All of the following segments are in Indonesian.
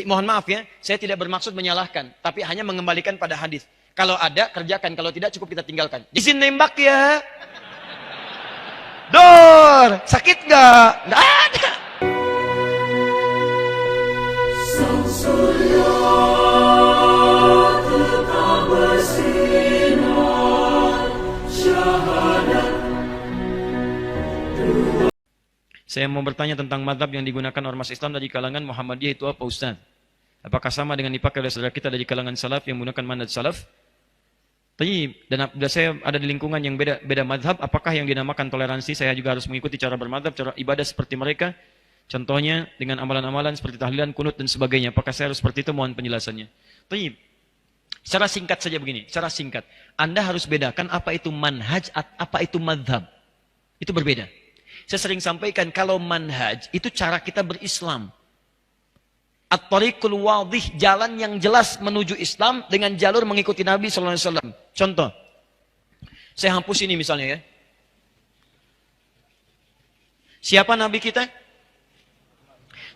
Mohon maaf ya, saya tidak bermaksud menyalahkan, tapi hanya mengembalikan pada hadis. Kalau ada, kerjakan. Kalau tidak, cukup kita tinggalkan. Izin nembak ya. Dor, sakit nggak? Nggak ada. Saya mau bertanya tentang madhab yang digunakan ormas Islam dari kalangan Muhammadiyah itu apa, Ustaz? Apakah sama dengan dipakai oleh saudara kita dari kalangan salaf yang menggunakan manhaj salaf? Dan saya ada di lingkungan yang beda madhab, apakah yang dinamakan toleransi saya juga harus mengikuti cara bermadhab, cara ibadah seperti mereka? Contohnya dengan amalan-amalan seperti tahlilan, kunut dan sebagainya. Apakah saya harus seperti itu? Mohon penjelasannya. Secara singkat saja begini, secara singkat. Anda harus bedakan apa itu manhaj, apa itu madhab. Itu berbeda. Saya sering sampaikan kalau manhaj itu cara kita berislam. At-tariqul wadih, jalan yang jelas menuju Islam dengan jalur mengikuti Nabi SAW. Contoh, saya hapus ini misalnya ya. Siapa Nabi kita?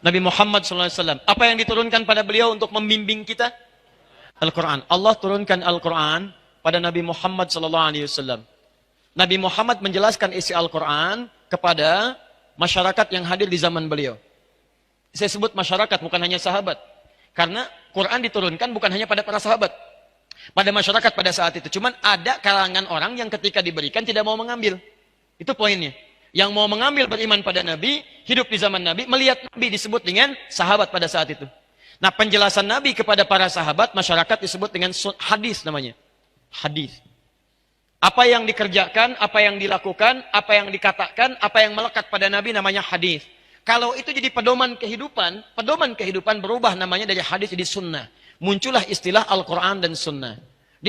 Nabi Muhammad SAW. Apa yang diturunkan pada beliau untuk membimbing kita? Al-Quran. Allah turunkan Al-Quran pada Nabi Muhammad SAW. Nabi Muhammad menjelaskan isi Al-Quran kepada masyarakat yang hadir di zaman beliau. Saya sebut masyarakat, bukan hanya sahabat. Karena Quran diturunkan bukan hanya pada para sahabat. Pada masyarakat pada saat itu. Cuman ada kalangan orang yang ketika diberikan tidak mau mengambil. Itu poinnya. Yang mau mengambil beriman pada Nabi, hidup di zaman Nabi, melihat Nabi disebut dengan sahabat pada saat itu. Nah, penjelasan Nabi kepada para sahabat, masyarakat disebut dengan hadis namanya. Hadis. Apa yang dikerjakan, apa yang dilakukan, apa yang dikatakan, apa yang melekat pada Nabi namanya hadis. Kalau itu jadi pedoman kehidupan berubah namanya dari hadis jadi sunnah. Muncullah istilah Al-Quran dan sunnah.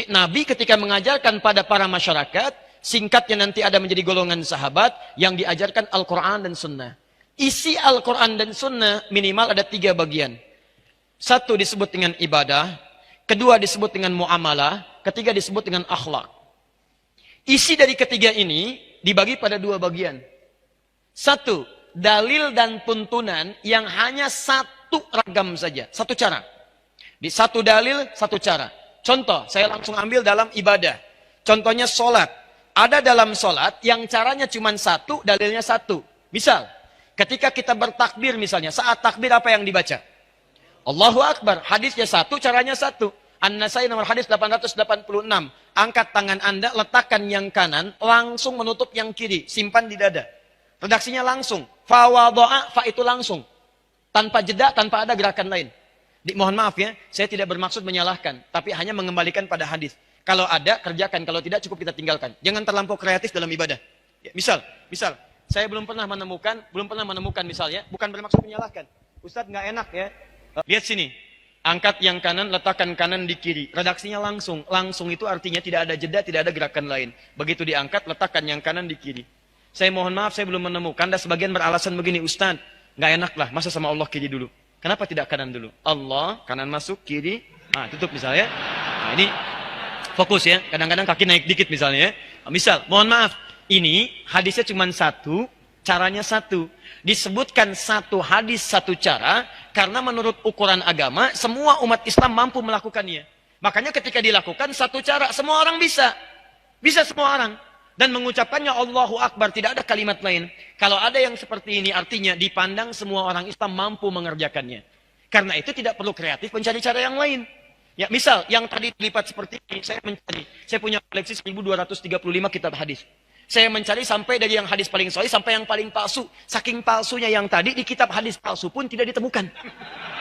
Nabi ketika mengajarkan pada para masyarakat, singkatnya nanti ada menjadi golongan sahabat yang diajarkan Al-Quran dan sunnah. Isi Al-Quran dan sunnah minimal ada 3 bagian. 1 disebut dengan ibadah, 2 disebut dengan muamalah, 3 disebut dengan akhlak. Isi dari ketiga ini dibagi pada 2 bagian. 1, dalil dan tuntunan yang hanya 1 ragam saja, 1 cara. Di 1 dalil, 1 cara. Contoh, saya langsung ambil dalam ibadah. Contohnya sholat. Ada dalam sholat yang caranya cuma 1, dalilnya 1. Misal, ketika kita bertakbir misalnya, saat takbir apa yang dibaca? Allahu Akbar. Hadisnya 1, caranya 1. An-Nasai nomor hadis 886. Angkat tangan Anda, letakkan yang kanan, langsung menutup yang kiri. Simpan di dada. Redaksinya langsung. Fa wado'a, fa itu langsung. Tanpa jeda, tanpa ada gerakan lain. Mohon maaf ya, saya tidak bermaksud menyalahkan. Tapi hanya mengembalikan pada hadis. Kalau ada, kerjakan. Kalau tidak, cukup kita tinggalkan. Jangan terlampau kreatif dalam ibadah. Ya, misal, saya belum pernah menemukan misalnya, bukan bermaksud menyalahkan. Ustadz nggak enak ya. Lihat sini. Angkat yang kanan, letakkan kanan di kiri. Redaksinya langsung. Langsung itu artinya tidak ada jeda, tidak ada gerakan lain. Begitu diangkat, letakkan yang kanan di kiri. Saya mohon maaf, saya belum menemukan. Dan sebagian beralasan begini, Ustaz, nggak enak lah, masa sama Allah kiri dulu. Kenapa tidak kanan dulu? Allah, kanan masuk, kiri, tutup misalnya. Nah ini, fokus ya. Kadang-kadang kaki naik dikit misalnya ya. Misal, mohon maaf, ini hadisnya cuma 1, caranya 1. Disebutkan 1 hadis, 1 cara, karena menurut ukuran agama, semua umat Islam mampu melakukannya. Makanya ketika dilakukan 1 cara, semua orang bisa. Bisa semua orang. Dan mengucapkannya Allahu Akbar, tidak ada kalimat lain. Kalau ada yang seperti ini, artinya dipandang semua orang Islam mampu mengerjakannya. Karena itu tidak perlu kreatif mencari cara yang lain. Ya, misal, yang tadi dilipat seperti ini, saya punya koleksi 1235 kitab hadis. Saya mencari sampai dari yang hadis paling sahih sampai yang paling palsu. Saking palsunya yang tadi, di kitab hadis palsu pun tidak ditemukan.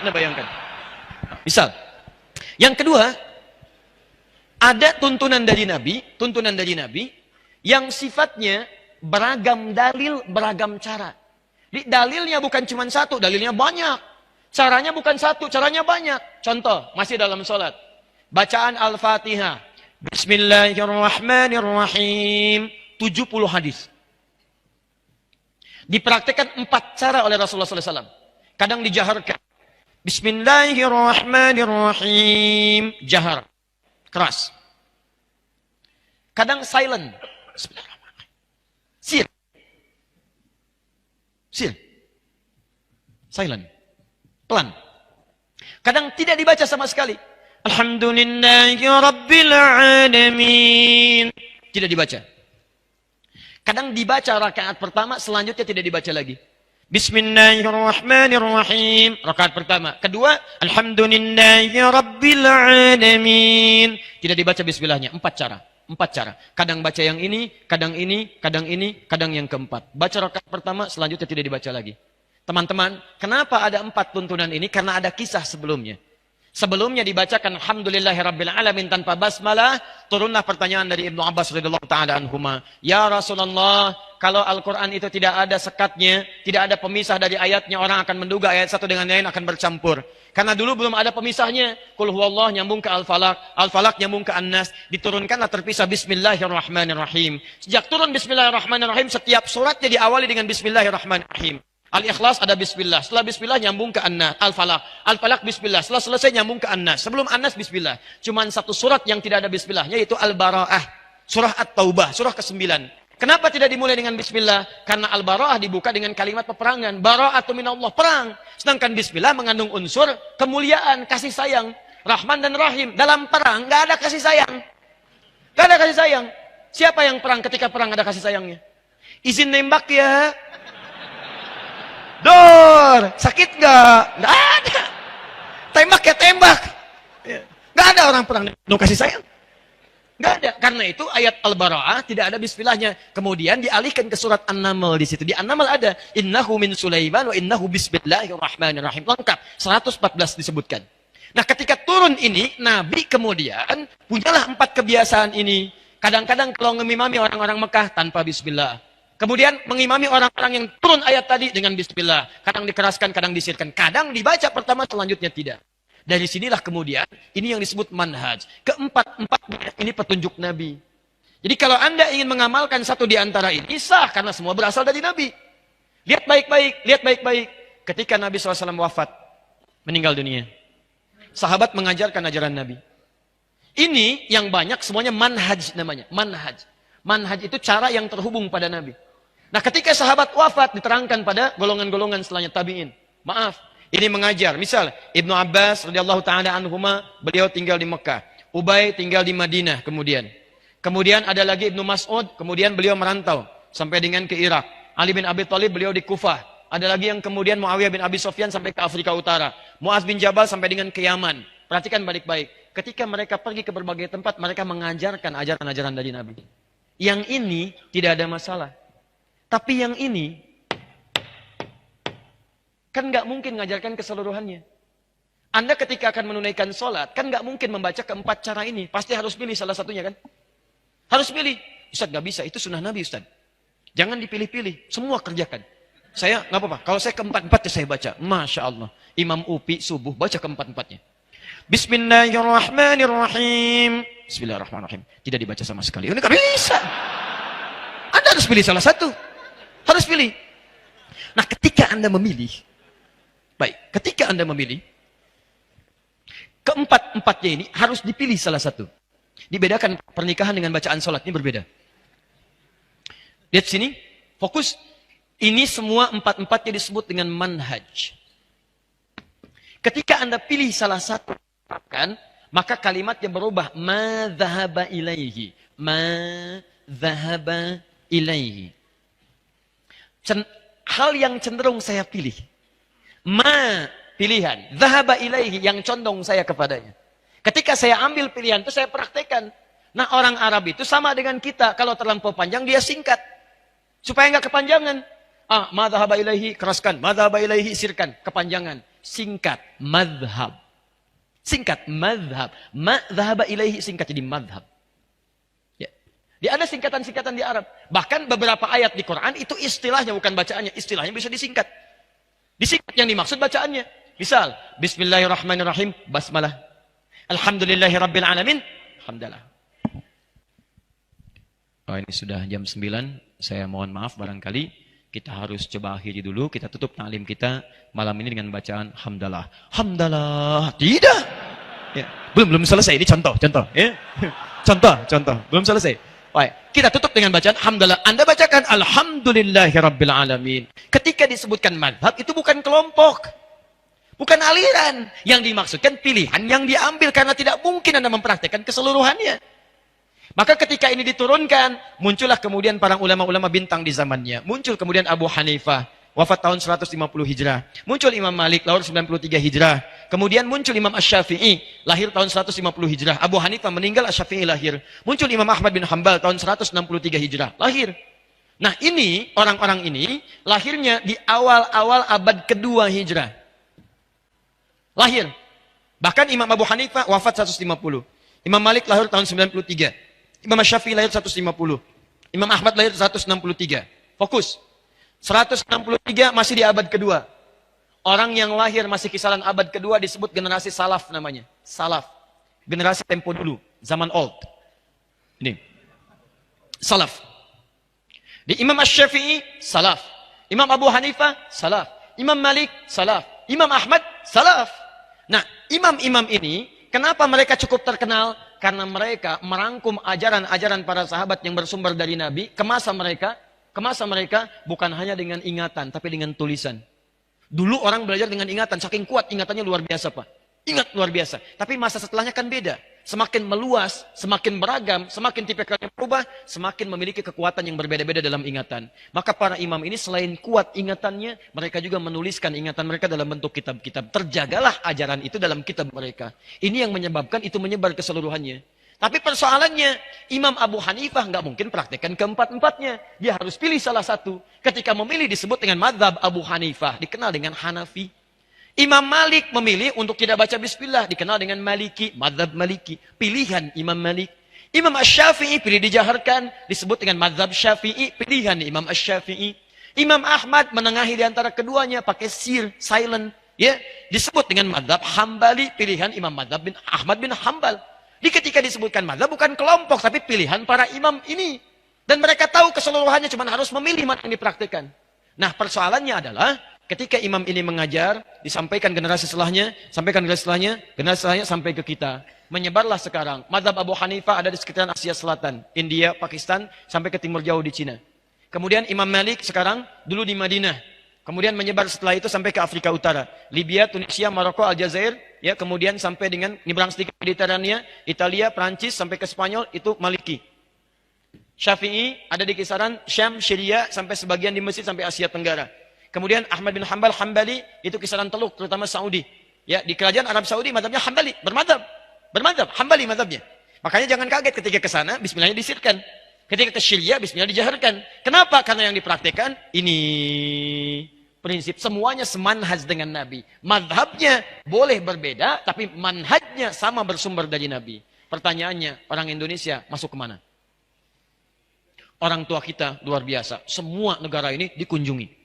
Anda bayangkan. Misal, yang kedua, ada tuntunan dari Nabi, yang sifatnya beragam dalil, beragam cara. Dalilnya bukan cuma 1, dalilnya banyak. Caranya bukan 1, caranya banyak. Contoh, masih dalam sholat. Bacaan Al-Fatihah. Bismillahirrahmanirrahim. 70 hadis. Dipraktikkan 4 cara oleh Rasulullah SAW. Kadang dijaharkan. Bismillahirrahmanirrahim. Jahar. Keras. Kadang silent. Bismillahirrahmanirrahim. Silent. Pelan. Kadang tidak dibaca sama sekali. Alhamdulillahi Rabbil Alamin. Tidak dibaca. Kadang dibaca rakaat pertama, selanjutnya tidak dibaca lagi. Bismillahirrahmanirrahim. Rakaat pertama. Kedua, Alhamdulillahi Rabbil Alamin. Tidak dibaca bismillahnya. 4 cara. 4 cara. Kadang baca yang ini, kadang ini, kadang ini, kadang yang keempat. Baca rakaat pertama, selanjutnya tidak dibaca lagi. Teman-teman, kenapa ada 4 tuntunan ini? Karena ada kisah sebelumnya. Sebelumnya dibacakan Alhamdulillahirabbil alamin tanpa basmalah, turunlah pertanyaan dari Ibnu Abbas radhiyallahu taala anhuma, "Ya Rasulullah, kalau Al-Qur'an itu tidak ada sekatnya, tidak ada pemisah dari ayatnya, orang akan menduga ayat satu dengan lain akan bercampur. Karena dulu belum ada pemisahnya. Qul huwallah nyambung ke Al-Falaq, Al-Falaq nyambung ke An-Nas, diturunkanlah terpisah Bismillahirrahmanirrahim. Sejak turun Bismillahirrahmanirrahim, setiap suratnya diawali dengan Bismillahirrahmanirrahim. Al-Ikhlas ada Bismillah. Setelah Bismillah nyambung ke An-Nas. Al-Falaq. Al-Falaq Bismillah. Setelah selesai nyambung ke An-Nas. Sebelum An-Nas Bismillah. Cuman satu surat yang tidak ada Bismillah, yaitu Al-Bara'ah. Surah At-Taubah. Surah ke-9. Kenapa tidak dimulai dengan Bismillah? Karena Al-Bara'ah dibuka dengan kalimat peperangan. Bara'atu minallah. Perang. Sedangkan Bismillah mengandung unsur kemuliaan, kasih sayang. Rahman dan Rahim. Dalam perang nggak ada kasih sayang. Nggak ada kasih sayang. Siapa yang perang ketika perang ada kasih sayangnya? Izin nembak ya. Dor, sakit nggak? Nggak ada. Tembak ya tembak. Nggak ada orang perang no kasih sayang. Nggak ada. Karena itu ayat Al-Bara'ah tidak ada bismillahnya. Kemudian dialihkan ke surat An-Naml di situ. Di An-Naml ada innahu min Sulaiman wa innahu bismillahirrahmanirrahim. Lengkap. 114 disebutkan. Nah, ketika turun ini, Nabi kemudian punyalah 4 kebiasaan ini. Kadang-kadang kalau ngimami orang-orang Mekah tanpa bismillah. Kemudian mengimami orang-orang yang turun ayat tadi dengan bismillah. Kadang dikeraskan, kadang disirkan. Kadang dibaca pertama, selanjutnya tidak. Dari sinilah kemudian, ini yang disebut manhaj. Keempat-empatnya ini petunjuk Nabi. Jadi kalau Anda ingin mengamalkan satu di antara ini, sah. Karena semua berasal dari Nabi. Lihat baik-baik, lihat baik-baik. Ketika Nabi SAW wafat, meninggal dunia. Sahabat mengajarkan ajaran Nabi. Ini yang banyak semuanya manhaj namanya. Manhaj. Manhaj itu cara yang terhubung pada Nabi. Nah, ketika sahabat wafat diterangkan pada golongan-golongan setelahnya tabi'in. Maaf, ini mengajar. Misal Ibnu Abbas radhiyallahu taala anhuma, beliau tinggal di Mekah. Ubay tinggal di Madinah kemudian. Kemudian ada lagi Ibnu Mas'ud, kemudian beliau merantau sampai dengan ke Irak. Ali bin Abi Thalib beliau di Kufah. Ada lagi yang kemudian Muawiyah bin Abi Sufyan sampai ke Afrika Utara. Muaz bin Jabal sampai dengan ke Yaman. Perhatikan baik-baik. Ketika mereka pergi ke berbagai tempat, mereka mengajarkan ajaran-ajaran dari Nabi. Yang ini tidak ada masalah. Tapi yang ini, kan nggak mungkin mengajarkan keseluruhannya. Anda ketika akan menunaikan sholat, kan nggak mungkin membaca keempat cara ini. Pasti harus pilih salah satunya kan? Harus pilih. Ustaz nggak bisa, itu sunnah Nabi Ustaz. Jangan dipilih-pilih, semua kerjakan. Saya nggak apa-apa, kalau saya keempat-empatnya saya baca. Masya Allah. Imam Upi subuh baca keempat-empatnya. Bismillahirrahmanirrahim. Bismillahirrahmanirrahim. Tidak dibaca sama sekali. Ini nggak bisa. Anda harus pilih salah satu. Harus pilih. Nah, ketika Anda memilih, baik, ketika Anda memilih, keempat-empatnya ini harus dipilih salah satu. Dibedakan pernikahan dengan bacaan sholat, ini berbeda. Lihat sini, fokus. Ini semua empat-empatnya disebut dengan manhaj. Ketika Anda pilih salah satu, kan, maka kalimatnya berubah. Ma dhahaba ilaihi. Ma dhahaba ilaihi. Hal yang cenderung saya pilih. Ma, pilihan. Dhahaba ilaihi, yang condong saya kepadanya. Ketika saya ambil pilihan itu saya praktekkan. Nah, orang Arab itu sama dengan kita. Kalau terlampau panjang, dia singkat. Supaya nggak kepanjangan. Ma dhahaba ilaihi, keraskan. Ma dhahaba ilaihi, sirkan. Kepanjangan. Singkat. Madhab. Singkat. Madhab. Ma dhahaba ilaihi, singkat jadi madhab. Dia ada singkatan-singkatan di Arab. Bahkan beberapa ayat di Quran itu istilahnya bukan bacaannya. Istilahnya bisa disingkat. Disingkat yang dimaksud bacaannya. Misal, Bismillahirrahmanirrahim, basmalah. Alhamdulillahirabbil alamin, alhamdulillah. Oh, ini sudah jam 9. Saya mohon maaf barangkali kita harus coba akhiri dulu. Kita tutup ta'lim kita malam ini dengan bacaan hamdalah. Hamdalah. Tidak. Ya, belum selesai. Ini contoh. Ya. Contoh. Belum selesai. Baik, kita tutup dengan bacaan hamdalah. Anda bacakan alhamdulillahirabbil alamin. Ketika disebutkan madhab itu bukan kelompok. Bukan aliran. Yang dimaksudkan pilihan yang diambil karena tidak mungkin Anda mempraktekkan keseluruhannya. Maka ketika ini diturunkan, muncullah kemudian para ulama-ulama bintang di zamannya. Muncul kemudian Abu Hanifah, wafat tahun 150 Hijrah. Muncul Imam Malik, lahir 93 Hijrah. Kemudian muncul Imam Asy-Syafi'i, lahir tahun 150 Hijrah. Abu Hanifah meninggal, Asy-Syafi'i lahir. Muncul Imam Ahmad bin Hanbal tahun 163 Hijrah, lahir. Nah ini, orang-orang ini, lahirnya di awal-awal abad kedua Hijrah. Lahir. Bahkan Imam Abu Hanifah wafat 150. Imam Malik lahir tahun 93. Imam Syafi'i lahir 150. Imam Ahmad lahir 163. Fokus. 163 masih di abad kedua. Orang yang lahir masih kisaran abad kedua disebut generasi salaf namanya. Salaf. Generasi tempo dulu. Zaman old. Ini. Salaf. Di Imam Asy-Syafi'i, salaf. Imam Abu Hanifah, salaf. Imam Malik, salaf. Imam Ahmad, salaf. Nah, imam-imam ini, kenapa mereka cukup terkenal? Karena mereka merangkum ajaran-ajaran para sahabat yang bersumber dari Nabi, ke masa mereka bukan hanya dengan ingatan, tapi dengan tulisan. Dulu orang belajar dengan ingatan, saking kuat ingatannya luar biasa Pak. Ingat luar biasa. Tapi masa setelahnya kan beda. Semakin meluas, semakin beragam, semakin tipikalnya berubah, semakin memiliki kekuatan yang berbeda-beda dalam ingatan. Maka para imam ini selain kuat ingatannya, mereka juga menuliskan ingatan mereka dalam bentuk kitab-kitab. Terjagalah ajaran itu dalam kitab mereka. Ini yang menyebabkan itu menyebar keseluruhannya. Tapi persoalannya, Imam Abu Hanifah nggak mungkin praktekkan keempat-empatnya. Dia harus pilih salah satu. Ketika memilih disebut dengan mazhab Abu Hanifah, dikenal dengan Hanafi. Imam Malik memilih untuk tidak baca bismillah, dikenal dengan Maliki, mazhab Maliki, pilihan Imam Malik. Imam Asy-Syafi'i pilih dijaharkan, disebut dengan mazhab Syafi'i, pilihan Imam Asy-Syafi'i. Imam Ahmad menengahi di antara keduanya pakai sir, silent, ya, disebut dengan mazhab Hambali, pilihan Imam mazhab bin Ahmad bin Hambal. Di ketika disebutkan mazhab bukan kelompok tapi pilihan para imam ini. Dan mereka tahu keseluruhannya, cuma harus memilih mana yang dipraktikkan. Nah, persoalannya adalah ketika imam ini mengajar, disampaikan generasi setelahnya, generasi setelahnya sampai ke kita. Menyebarlah sekarang. Mazhab Abu Hanifah ada di sekitaran Asia Selatan, India, Pakistan, sampai ke timur jauh di Cina. Kemudian Imam Malik sekarang dulu di Madinah. Kemudian menyebar setelah itu sampai ke Afrika Utara. Libya, Tunisia, Maroko, Aljazair. Ya, kemudian sampai dengan nyebrang sedikit Mediterania, Italia, Prancis, sampai ke Spanyol, itu Maliki. Syafi'i ada di kisaran Syam, Syria, sampai sebagian di Mesir, sampai Asia Tenggara. Kemudian Ahmad bin Hanbal, Hambali, itu kisaran Teluk, terutama Saudi. Ya, di kerajaan Arab Saudi, mazhabnya Hambali, bermadzhab, Hambali mazhabnya. Makanya jangan kaget ketika ke sana, bismillahnya disirkan. Ketika ke Syria, bismillah dijaharkan. Kenapa? Karena yang dipraktikkan, ini prinsip semuanya semanhaj dengan Nabi. Madhabnya boleh berbeda, tapi manhajnya sama bersumber dari Nabi. Pertanyaannya, orang Indonesia masuk kemana? Orang tua kita luar biasa. Semua negara ini dikunjungi.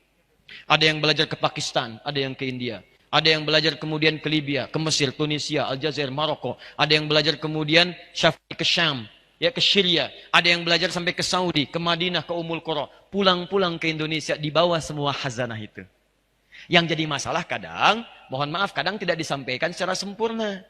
Ada yang belajar ke Pakistan, ada yang ke India. Ada yang belajar kemudian ke Libya, ke Mesir, Tunisia, Aljazair, Maroko. Ada yang belajar kemudian Syafi'i ke Syam, ya ke Syria. Ada yang belajar sampai ke Saudi, ke Madinah, ke Ummul Qura. Pulang-pulang ke Indonesia, dibawa semua khazanah itu. Yang jadi masalah kadang, mohon maaf, kadang tidak disampaikan secara sempurna.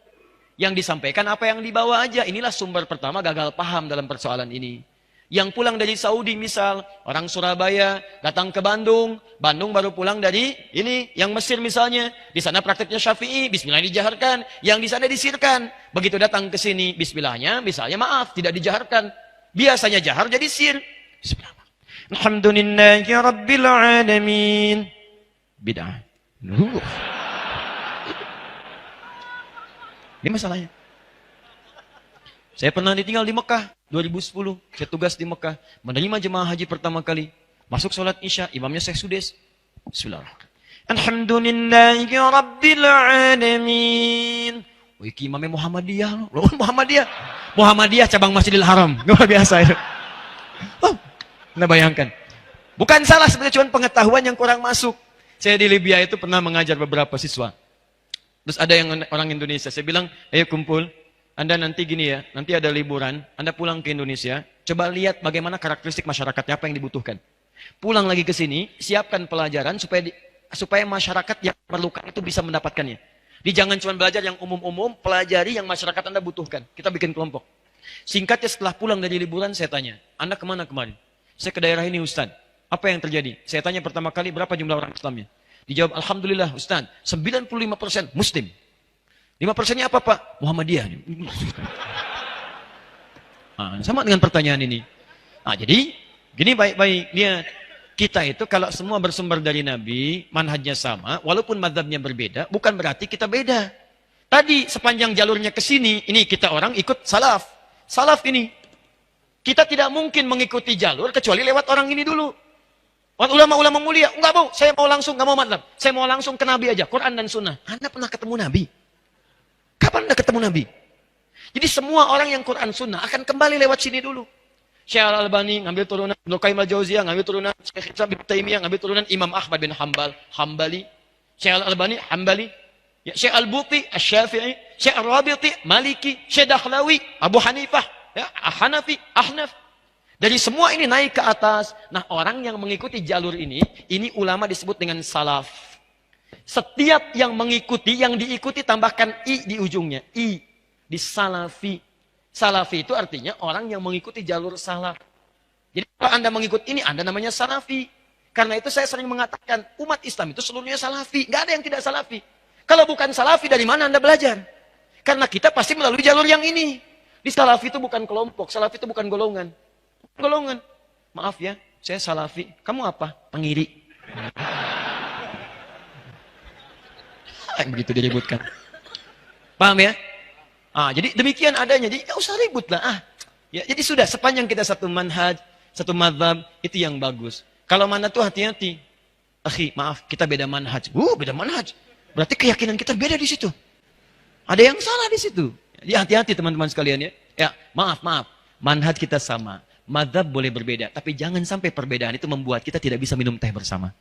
Yang disampaikan apa yang dibawa aja. Inilah sumber pertama gagal paham dalam persoalan ini. Yang pulang dari Saudi misal, orang Surabaya datang ke Bandung, Bandung baru pulang dari ini, yang Mesir misalnya, di sana prakteknya Syafi'i, bismillah dijaharkan, yang di sana disirkan. Begitu datang ke sini, bismillahnya, misalnya maaf, tidak dijaharkan. Biasanya jahar jadi sir. Bismillah. Alhamdulillahi Rabbil Alamin. Bid'ah. Ini masalahnya. Saya pernah ditinggal di Mekah 2010. Saya tugas di Mekah, menerima jemaah haji pertama kali. Masuk sholat Isya, imamnya Syekh Sudes. Bismillahirrahmanirrahim. Alhamdulillahi Rabbil Alamin. Wih, imamnya Muhammadiyah. Loh, Muhammadiyah cabang Masjidil Haram. Luar biasa itu. Oh, Anda bayangkan. Bukan salah, sebenarnya cuma pengetahuan yang kurang masuk. Saya di Libya itu pernah mengajar beberapa siswa. Terus ada yang orang Indonesia. Saya bilang, ayo kumpul. Anda nanti gini ya, nanti ada liburan, Anda pulang ke Indonesia, coba lihat bagaimana karakteristik masyarakatnya, apa yang dibutuhkan. Pulang lagi ke sini, siapkan pelajaran supaya masyarakat yang perlukan itu bisa mendapatkannya. Jangan cuma belajar yang umum-umum, pelajari yang masyarakat Anda butuhkan. Kita bikin kelompok. Singkatnya setelah pulang dari liburan, saya tanya, Anda kemana kemarin? Saya ke daerah ini Ustaz. Apa yang terjadi? Saya tanya pertama kali, berapa jumlah orang Islamnya? Dijawab, alhamdulillah Ustaz, 95% Muslim. 5%-nya apa Pak? Muhammadiyah. Nah, sama dengan pertanyaan ini. Nah, jadi, gini baik-baik, lihat. Kita itu kalau semua bersumber dari Nabi, manhajnya sama, walaupun mazhabnya berbeda, bukan berarti kita beda. Tadi sepanjang jalurnya ke sini, ini kita orang ikut salaf. Salaf ini. Kita tidak mungkin mengikuti jalur kecuali lewat orang ini dulu. Ulama-ulama mulia, enggak mau, saya mau langsung, enggak mau mazhab. Saya mau langsung ke Nabi aja, Quran dan Sunnah. Anda pernah ketemu Nabi? Kapan Anda ketemu Nabi? Jadi semua orang yang Quran Sunnah akan kembali lewat sini dulu. Syekh Al-Albani ngambil turunan Ibnu Qayyim Al-Jauziyah, ngambil turunan Syekh Ibnu Taimiyah, ngambil turunan Imam Ahmad bin Hanbal, Hambali. Syekh Al-Albani, Hambali. Ya, Syekh Al-Buti, Asy-Syafi'i, Syekh Ar-Rabiti, Maliki, Syekh Dakhlawi, Abu Hanifah, ya, Hanafi, Ahnaf. Dari semua ini naik ke atas. Nah, orang yang mengikuti jalur ini ulama disebut dengan salaf. Setiap yang mengikuti, yang diikuti tambahkan i di ujungnya, i di salafi. Salafi itu artinya orang yang mengikuti jalur salaf. Jadi kalau Anda mengikut ini, Anda namanya salafi. Karena itu saya sering mengatakan, umat Islam itu seluruhnya salafi. Nggak ada yang tidak salafi. Kalau bukan salafi, dari mana Anda belajar? Karena kita pasti melalui jalur yang ini. Di salafi itu bukan kelompok, salafi itu bukan golongan. Golongan. Maaf ya, saya salafi. Kamu apa? Pengiri. Begitu diributkan. Paham ya? Jadi demikian adanya. Jadi nggak usah ribut lah. Ya, jadi sudah sepanjang kita satu manhaj, satu mazhab, itu yang bagus. Kalau mana tuh hati-hati. Akhi, maaf, kita beda manhaj. Beda manhaj. Berarti keyakinan kita beda di situ. Ada yang salah di situ. Jadi hati-hati teman-teman sekalian ya. Ya, maaf. Manhaj kita sama. Mazhab boleh berbeda, tapi jangan sampai perbedaan itu membuat kita tidak bisa minum teh bersama.